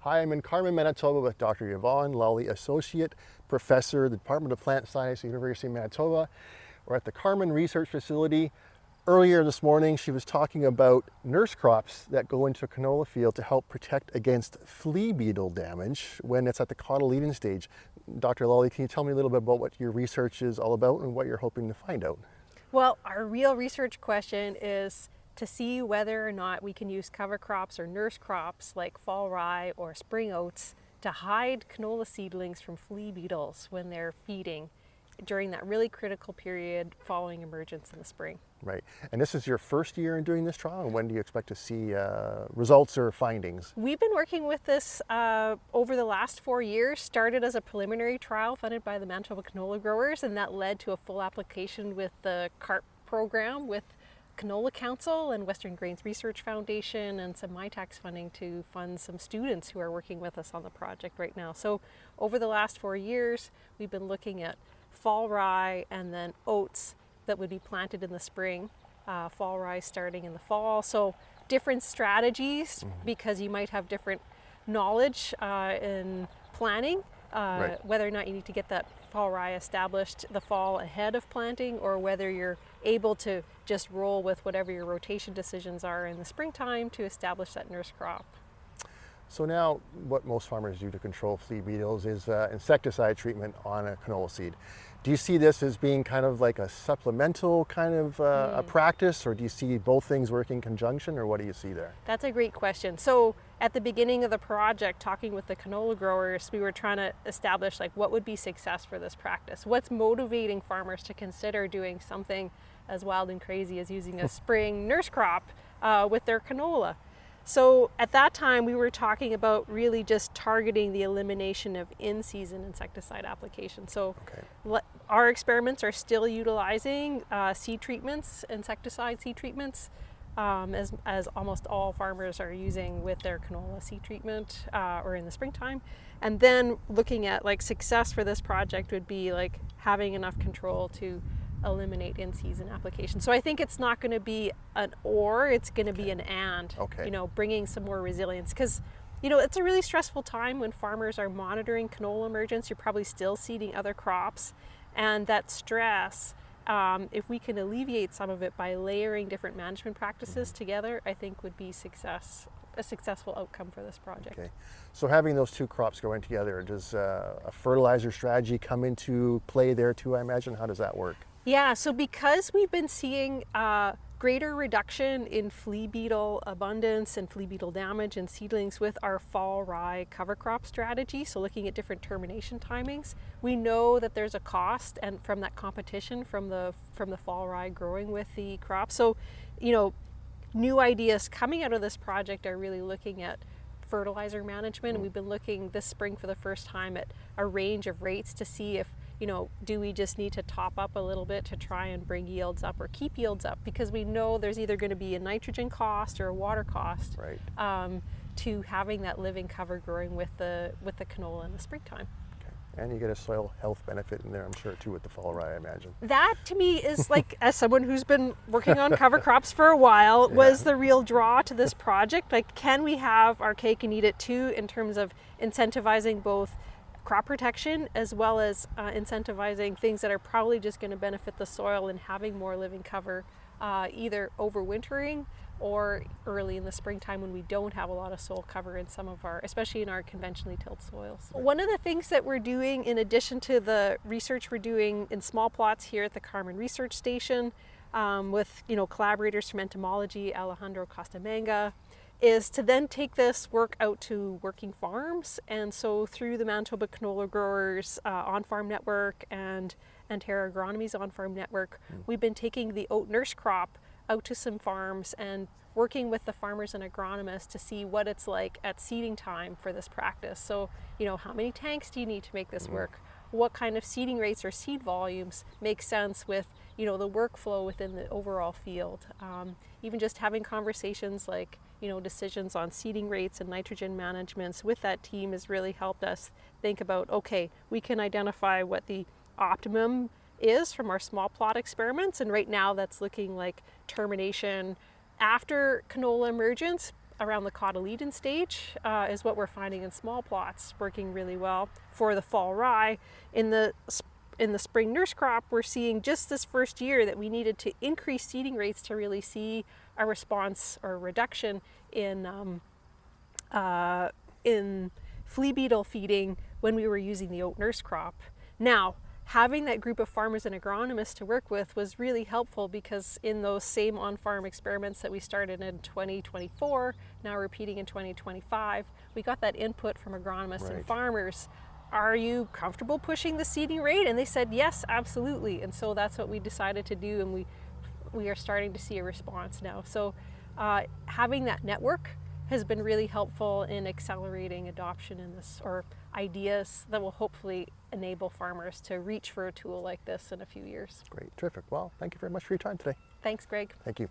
Hi, I'm in Carman, Manitoba with Dr. Yvonne Lawley, Associate Professor, the Department of Plant Science, the University of Manitoba. We're at the Carman Research Facility. Earlier this morning, she was talking about nurse crops that go into a canola field to help protect against flea beetle damage when it's at the cotyledon stage. Dr. Lawley, can you tell me a little bit about what your research is all about and what you're hoping to find out? Well, our real research question is to see whether or not we can use cover crops or nurse crops like fall rye or spring oats to hide canola seedlings from flea beetles when they're feeding during that really critical period following emergence in the spring. Right, and this is your first year in doing this trial, and when do you expect to see results or findings? We've been working with this over the last 4 years, started as a preliminary trial funded by the Manitoba canola growers, and that led to a full application with the CARP program with Canola Council and Western Grains Research Foundation and some MyTax funding to fund some students who are working with us on the project right now. So over the last 4 years, we've been looking at fall rye and then oats that would be planted in the spring, fall rye starting in the fall. So different strategies because you might have different knowledge in planning, whether or not you need to get that fall rye established the fall ahead of planting, or whether you're able to just roll with whatever your rotation decisions are in the springtime to establish that nurse crop. So now what most farmers do to control flea beetles is insecticide treatment on a canola seed. Do you see this as being kind of like a supplemental kind of a practice, or do you see both things work in conjunction, or what do you see there? That's a great question. So at the beginning of the project, talking with the canola growers, we were trying to establish like what would be success for this practice. What's motivating farmers to consider doing something as wild and crazy as using a spring nurse crop with their canola? So at that time, we were talking about really just targeting the elimination of in-season insecticide application. So our experiments are still utilizing seed treatments, insecticide seed treatments, as almost all farmers are using with their canola seed treatment or in the springtime. And then looking at like success for this project would be like having enough control to eliminate in-season application. So I think it's not going to be an or, it's going to be an and, you know, bringing some more resilience, because you know, it's a really stressful time when farmers are monitoring canola emergence. You're probably still seeding other crops, and that stress, if we can alleviate some of it by layering different management practices together, I think would be a successful outcome for this project. Okay, so having those two crops going together, does a fertilizer strategy come into play there too, I imagine? How does that work? Yeah, so because we've been seeing greater reduction in flea beetle abundance and flea beetle damage in seedlings with our fall rye cover crop strategy, so looking at different termination timings, we know that there's a cost and from that competition from the fall rye growing with the crop. So, you know, new ideas coming out of this project are really looking at fertilizer management. We've been looking this spring for the first time at a range of rates to see if, you know, do we just need to top up a little bit to try and bring yields up or keep yields up, because we know there's either going to be a nitrogen cost or a water cost to having that living cover growing with the canola in the springtime. And you get a soil health benefit in there, I'm sure, too, with the fall rye, I imagine. That, to me, is like, as someone who's been working on cover crops for a while, was the real draw to this project. Like, can we have our cake and eat it too, in terms of incentivizing both crop protection as well as incentivizing things that are probably just going to benefit the soil and having more living cover, either overwintering or early in the springtime when we don't have a lot of soil cover in some of our, especially in our conventionally tilled soils. One of the things that we're doing, in addition to the research we're doing in small plots here at the Carman Research Station, with, you know, collaborators from entomology, Alejandro Costamanga, is to then take this work out to working farms. And so through the Manitoba Canola Growers on-farm network and Terra Agronomy's on-farm network, we've been taking the oat nurse crop out to some farms and working with the farmers and agronomists to see what it's like at seeding time for this practice. So, you know, how many tanks do you need to make this work? What kind of seeding rates or seed volumes make sense with, you know, the workflow within the overall field? Even just having conversations like, you know, decisions on seeding rates and nitrogen managements with that team has really helped us think about, okay, we can identify what the optimum is from our small plot experiments, and right now that's looking like termination after canola emergence, around the cotyledon stage is what we're finding in small plots, working really well for the fall rye. In the spring nurse crop, we're seeing just this first year that we needed to increase seeding rates to really see a response or reduction in flea beetle feeding when we were using the oat nurse crop. Now, having that group of farmers and agronomists to work with was really helpful, because in those same on-farm experiments that we started in 2024, now repeating in 2025, we got that input from agronomists and farmers. Are you comfortable pushing the seeding rate? And they said, yes, absolutely. And so that's what we decided to do, and we are starting to see a response now. So having that network has been really helpful in accelerating adoption in this, or ideas that will hopefully enable farmers to reach for a tool like this in a few years. Great, terrific. Well, thank you very much for your time today. Thanks, Greg. Thank you.